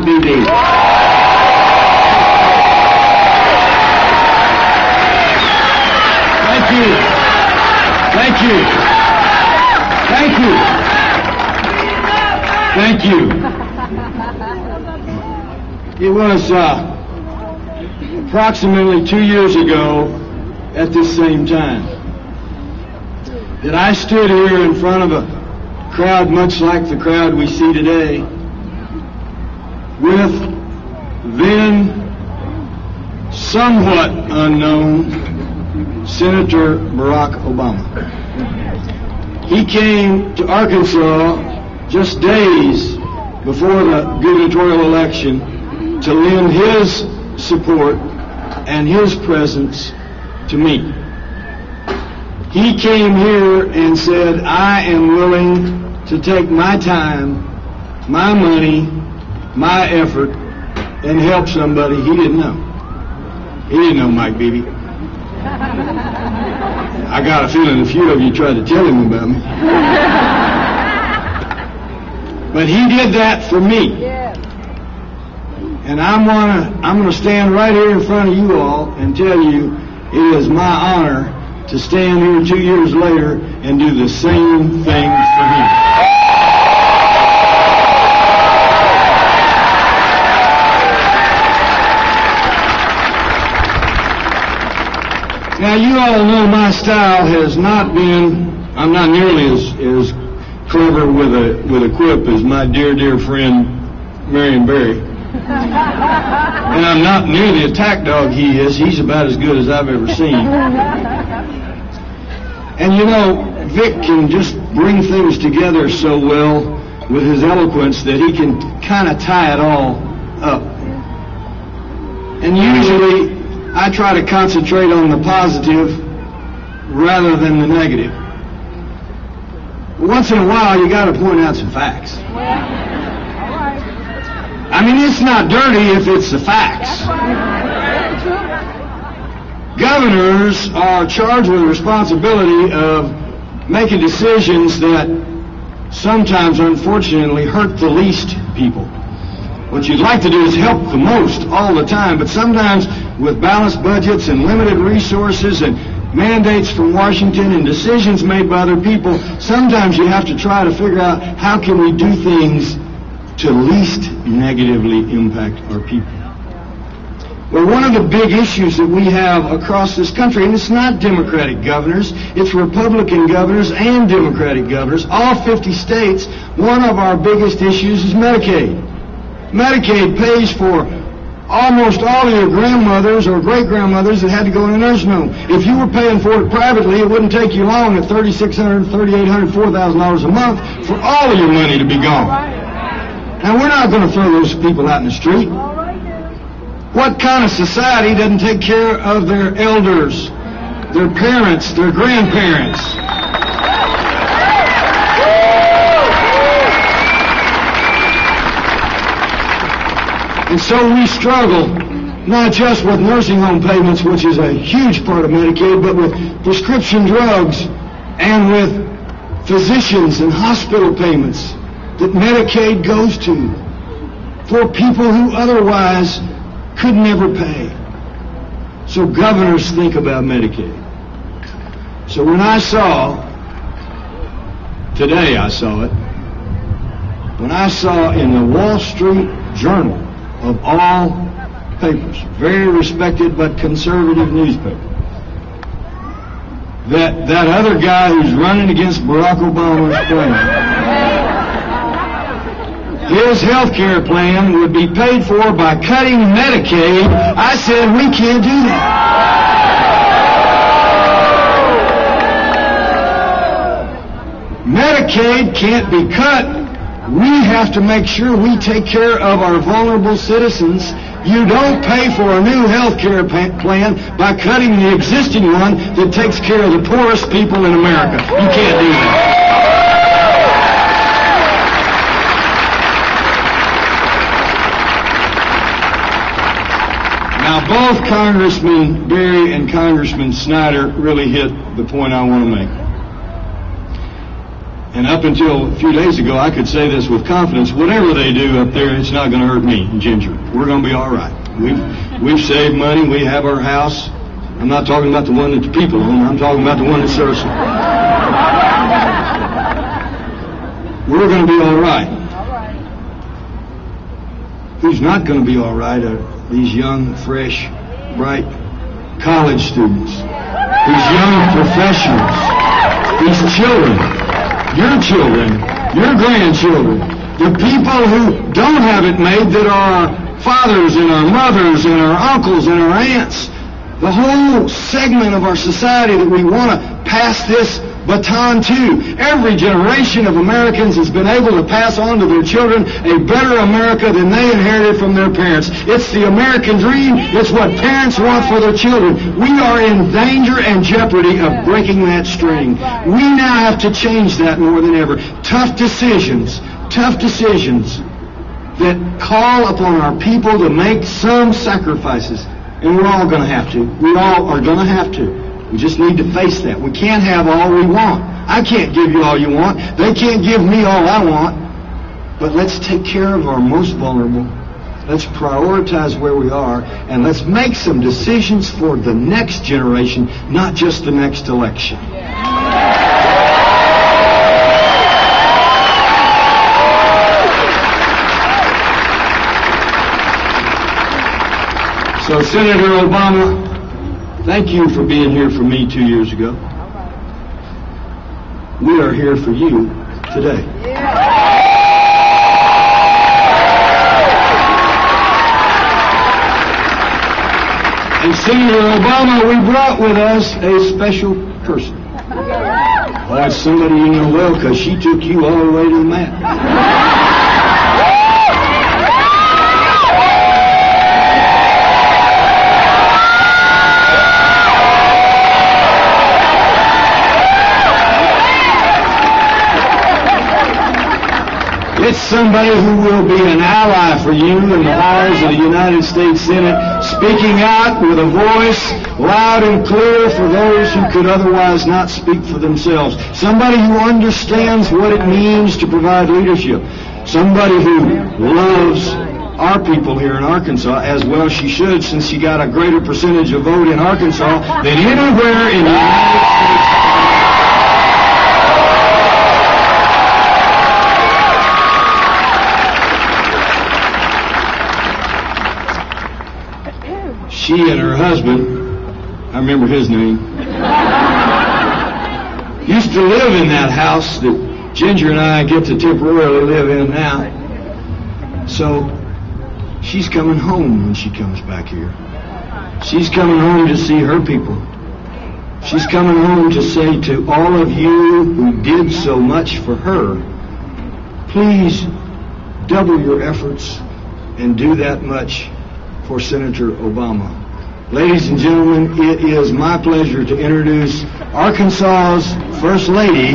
Beebe. Thank you. Thank you. Thank you. Thank you. It was approximately 2 years ago at this same time that I stood here in front of a crowd much like the crowd we see today with then somewhat unknown Senator Barack Obama. He came to Arkansas just days before the gubernatorial election to lend his support and his presence to me. He came here and said, I am willing to take my time, my money, my effort, and help somebody he didn't know. He didn't know Mike Beebe. I got a feeling a few of you tried to tell him about me. But he did that for me. And I'm gonna stand right here in front of you all and tell you it is my honor to stand here 2 years later and do the same thing for him. Now, you all know my style has not been, I'm not nearly as clever with a quip as my dear friend Marion Barry. And I'm not near the attack dog he is. He's about as good as I've ever seen. And you know, Vic can just bring things together so well with his eloquence that he can kind of tie it all up. And usually I try to concentrate on the positive rather than the negative. But once in a while, you got to point out some facts. I mean, it's not dirty if it's the facts. Governors are charged with the responsibility of making decisions that sometimes, unfortunately, hurt the least people. What you'd like to do is help the most all the time, but sometimes with balanced budgets and limited resources and mandates from Washington and decisions made by other people, sometimes you have to try to figure out how can we do things to least negatively impact our people. Well, one of the big issues that we have across this country, and it's not Democratic governors, it's Republican governors and Democratic governors, all 50 states, one of our biggest issues is Medicaid. Medicaid pays for almost all of your grandmothers or great-grandmothers that had to go in a nursing home. If you were paying for it privately, it wouldn't take you long at $3,600, $3,800, $4,000 a month for all of your money to be gone. Now, we're not going to throw those people out in the street. What kind of society doesn't take care of their elders, their parents, their grandparents? And so we struggle not just with nursing home payments, which is a huge part of Medicaid, but with prescription drugs and with physicians and hospital payments that Medicaid goes to for people who otherwise could never pay. So governors think about Medicaid. So when I saw, today I saw it, when I saw in the Wall Street Journal, of all papers, very respected but conservative newspaper, that other guy who's running against Barack Obama's plan, his health care plan would be paid for by cutting Medicaid, I said, we can't do that. Medicaid can't be cut. We have to make sure we take care of our vulnerable citizens. You don't pay for a new health care plan by cutting the existing one that takes care of the poorest people in America. You can't do that. Now, both Congressman Berry and Congressman Snyder really hit the point I want to make. And up until a few days ago, I could say this with confidence: whatever they do up there, it's not going to hurt me and Ginger. We're going to be all right. We've saved money. We have our house. I'm not talking about the one that the people own. I'm talking about the one that serves them. We're going to be all right. Who's not going to be all right are these young, fresh, bright college students, these young professionals, these children, your grandchildren, the people who don't have it made, that are our fathers and our mothers and our uncles and our aunts, the whole segment of our society that we want to pass this baton to. Every generation of Americans has been able to pass on to their children a better America than they inherited from their parents. It's the American dream. It's what parents want for their children. We are in danger and jeopardy of breaking that string. We now have to change that more than ever. Tough decisions that call upon our people to make some sacrifices. And we're all going to have to. We all are going to have to. We just need to face that. We can't have all we want. I can't give you all you want. They can't give me all I want. But let's take care of our most vulnerable. Let's prioritize where we are. And let's make some decisions for the next generation, not just the next election. So, Senator Obama, thank you for being here for me 2 years ago. We are here for you today. And Senator Obama, we brought with us a special person. Well, it's somebody you know well, because she took you all the way to the mat. It's somebody who will be an ally for you in the halls of the United States Senate, speaking out with a voice loud and clear for those who could otherwise not speak for themselves. Somebody who understands what it means to provide leadership. Somebody who loves our people here in Arkansas, as well she should, since she got a greater percentage of vote in Arkansas than anywhere in the United States. She and her husband, I remember his name, used to live in that house that Ginger and I get to temporarily live in now. So she's coming home when she comes back here. She's coming home to see her people. She's coming home to say to all of you who did so much for her, please double your efforts and do that much for Senator Obama. Ladies and gentlemen, it is my pleasure to introduce Arkansas's First Lady,